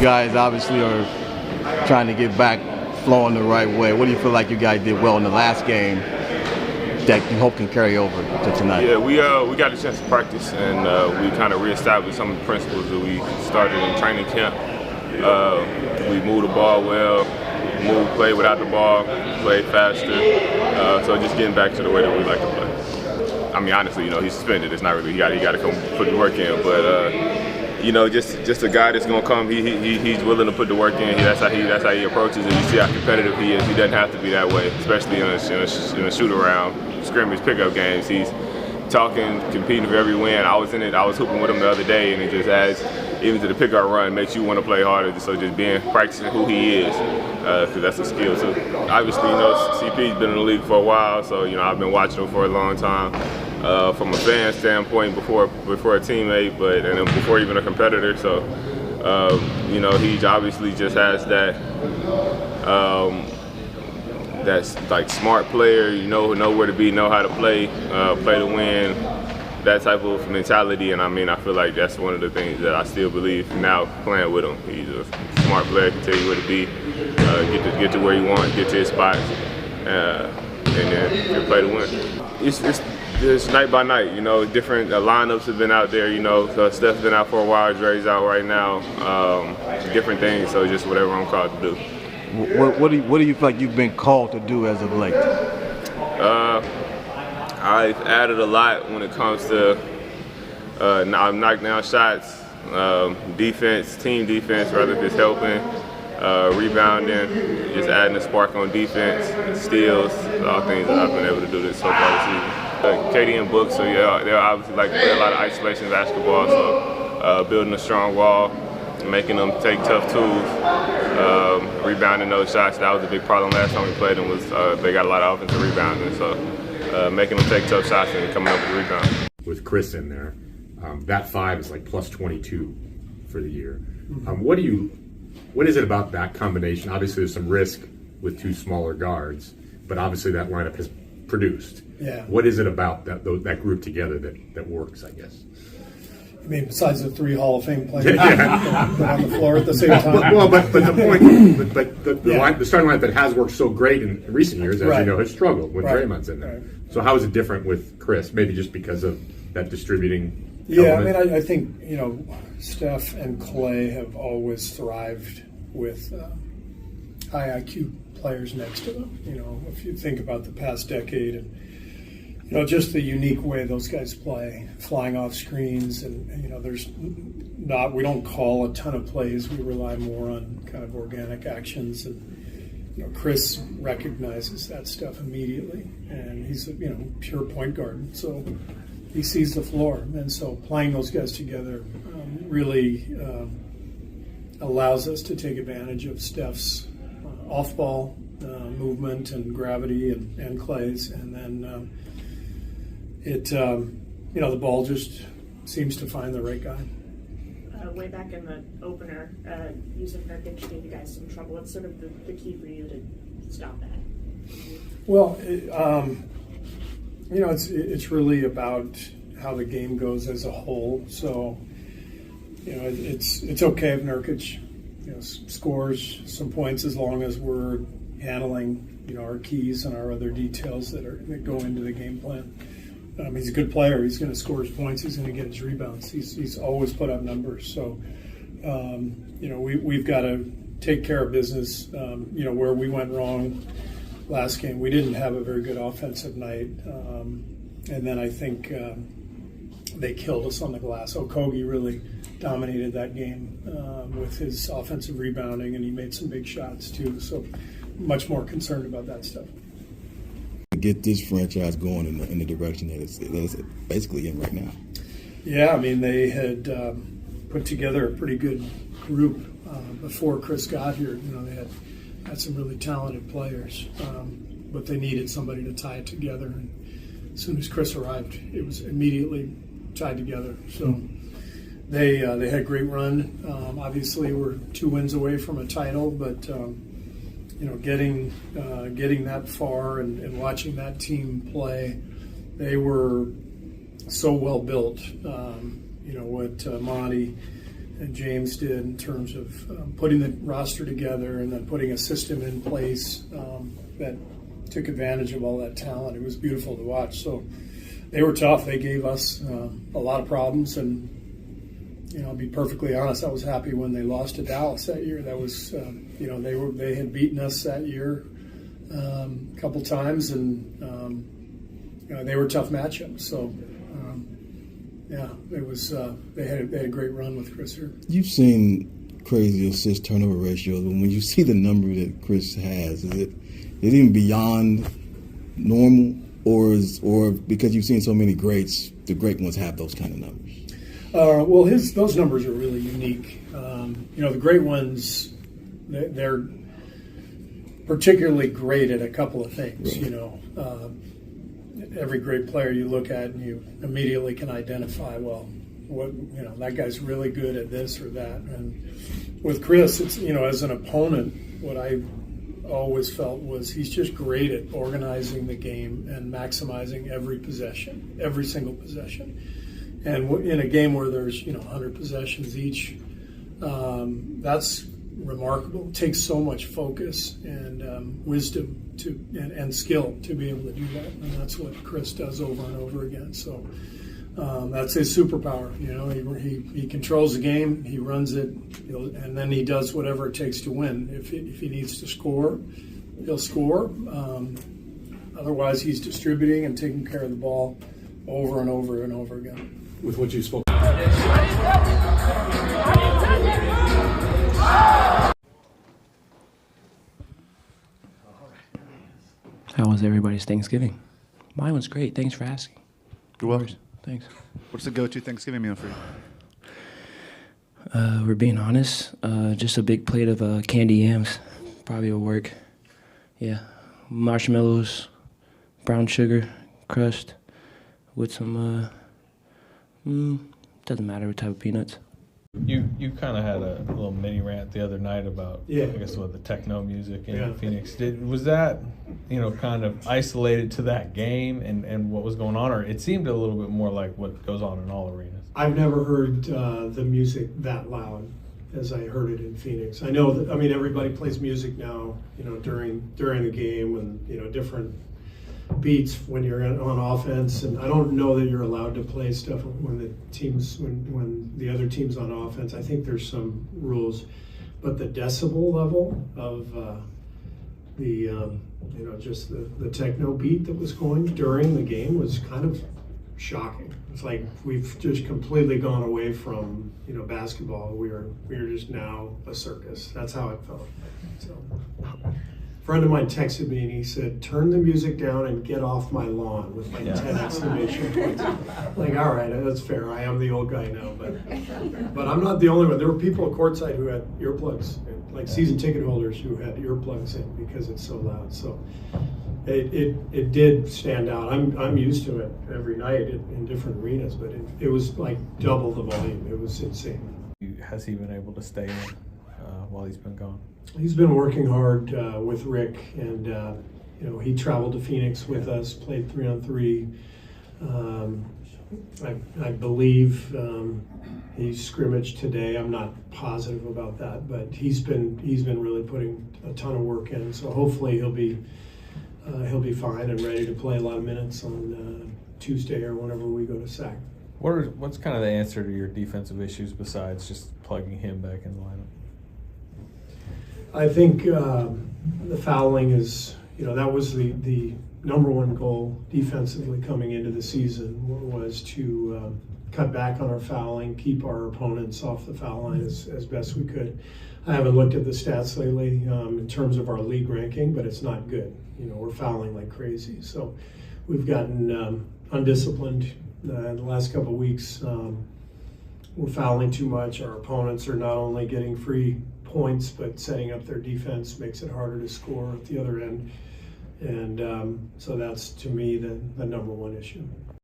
guys obviously are trying to get back flowing the right way. What do you feel like you guys did well in the last game that you hope can carry over to tonight? Yeah, we got a chance to practice, and we kind of reestablished some of the principles that we started in training camp. We moved the ball well, play without the ball, play faster. So just getting back to the way that we like to play. I mean, honestly, he's suspended. It's not really he got to come put the work in, but just a guy that's gonna come. He's willing to put the work in. That's how he approaches it. You see how competitive he is. He doesn't have to be that way, especially in a shoot-around, scrimmage, pickup games. He's talking, competing for every win. I was in it. I was hooping with him the other day, and it just adds even to the pickup run, makes you want to play harder. So just practicing who he is, because that's a skill too. Obviously, CP's been in the league for a while, so I've been watching him for a long time. From a fan standpoint, before a teammate, and then before even a competitor. So, he obviously just has that. That's like smart player. Know where to be, know how to play to win. That type of mentality, and I feel like that's one of the things that I still believe now playing with him. He's a smart player, can tell you where to be, get to where you want, get to his spots, and then play to win. It's night by night, different lineups have been out there, so Steph's been out for a while, Dre's out right now, different things, so just whatever I'm called to do. What do you feel like you've been called to do as of late? I've added a lot when it comes to knockdown shots, defense, team defense, rather if it's helping, rebounding, just adding a spark on defense, steals, all things that I've been able to do this so far this season. Katie and Book, so yeah, they're obviously like to play a lot of isolation basketball, so building a strong wall, making them take tough tools, rebounding those shots. That was a big problem last time we played them, was they got a lot of offensive rebounding, so making them take tough shots and coming up with rebounds. With Chris in there, that 5 is like plus 22 for the year. What is it about that combination? Obviously there's some risk with 2 smaller guards, but obviously that lineup has produced. Yeah. What is it about that group together that works, I guess? I mean, besides the 3 Hall of Fame players that on the floor at the same time. Well, but the point, the starting lineup that has worked so great in recent years, as you know, has struggled when Draymond's in there. Right. So how is it different with Chris? Maybe just because of that distributing element? I mean, I think, Steph and Clay have always thrived with high IQ players next to them. If you think about the past decade and just the unique way those guys play, flying off screens, and we don't call a ton of plays. We rely more on kind of organic actions, and Chris recognizes that stuff immediately, and he's a pure point guard, so he sees the floor, and so playing those guys together really allows us to take advantage of Steph's off-ball movement and gravity and Clay's, and then the ball just seems to find the right guy. Way back in the opener, Yusuf Nurkic gave you guys some trouble. What's sort of the key for you to stop that? Well, it's really about how the game goes as a whole. So, it's okay if Nurkic scores some points as long as we're handling our keys and our other details that go into the game plan. He's a good player. He's going to score his points. He's going to get his rebounds. He's always put up numbers. So, we've got to take care of business. Where we went wrong last game, we didn't have a very good offensive night. And then I think they killed us on the glass. Okogie really dominated that game with his offensive rebounding, and he made some big shots too. So, much more concerned about that stuff. Get this franchise going in the direction that it's basically in right now. Yeah, I mean, they had put together a pretty good group before Chris got here. They had some really talented players, but they needed somebody to tie it together. And as soon as Chris arrived, it was immediately tied together. So they had a great run. Obviously, we're 2 wins away from a title, but getting that far and watching that team play, they were so well built. What Moody and James did in terms of putting the roster together and then putting a system in place that took advantage of all that talent. It was beautiful to watch. So they were tough. They gave us a lot of problems, and I'll be perfectly honest, I was happy when they lost to Dallas that year. That was they had beaten us that year a couple times, and they were tough matchups. So it was they had a great run with Chris here. You've seen crazy assist turnover ratios, and when you see the number that Chris has, is it even beyond normal, or because you've seen so many greats, the great ones have those kind of numbers? Well, those numbers are really unique. The great ones, they're particularly great at a couple of things. Right. Every great player you look at and you immediately can identify, that guy's really good at this or that. And with Chris, it's, as an opponent, what I always felt was he's just great at organizing the game and maximizing every possession, every single possession. And in a game where there's 100 possessions each, that's remarkable. It takes so much focus and wisdom and skill to be able to do that, and that's what Chris does over and over again. So that's his superpower. He controls the game, he runs it, and then he does whatever it takes to win. If he needs to score, he'll score. Otherwise, he's distributing and taking care of the ball over and over and over again. With what you spoke. How was everybody's Thanksgiving? Mine was great. Thanks for asking. You're welcome. Thanks. What's the go-to Thanksgiving meal for you? We're being honest. Just a big plate of candy yams. Probably will work. Yeah. Marshmallows, brown sugar, crushed, with some, doesn't matter what type of peanuts. You kind of had a little mini rant the other night about, I guess, the techno music in Phoenix. Was that, kind of isolated to that game and what was going on, or it seemed a little bit more like what goes on in all arenas? I've never heard the music that loud as I heard it in Phoenix. I know that, everybody plays music now, during the game and, different beats when you're on offense, and I don't know that you're allowed to play stuff when the other team's on offense. I think there's some rules, but the decibel level of just the techno beat that was going during the game was kind of shocking. It's like we've just completely gone away from basketball. We are just now a circus. That's how it felt. So. A friend of mine texted me and he said, "Turn the music down and get off my lawn," with like 10 exclamation points. Like, all right, that's fair. I am the old guy now, but I'm not the only one. There were people at courtside who had earplugs, like season ticket holders who had earplugs in because it's so loud. So it did stand out. I'm used to it every night in different arenas, but it was like double the volume. It was insane. Has he been able to stay in while he's been gone? He's been working hard with Rick, and he traveled to Phoenix with us, played 3-on-3. I believe he scrimmaged today. I'm not positive about that, but he's been really putting a ton of work in. So hopefully he'll be fine and ready to play a lot of minutes on Tuesday or whenever we go to SAC. What's kind of the answer to your defensive issues besides just plugging him back in the lineup? I think the fouling is, that was the number one goal defensively coming into the season, was to cut back on our fouling, keep our opponents off the foul line as best we could. I haven't looked at the stats lately in terms of our league ranking, but it's not good. We're fouling like crazy. So we've gotten undisciplined in the last couple of weeks. We're fouling too much. Our opponents are not only getting free points, but setting up their defense makes it harder to score at the other end. And so that's, to me, the number one issue.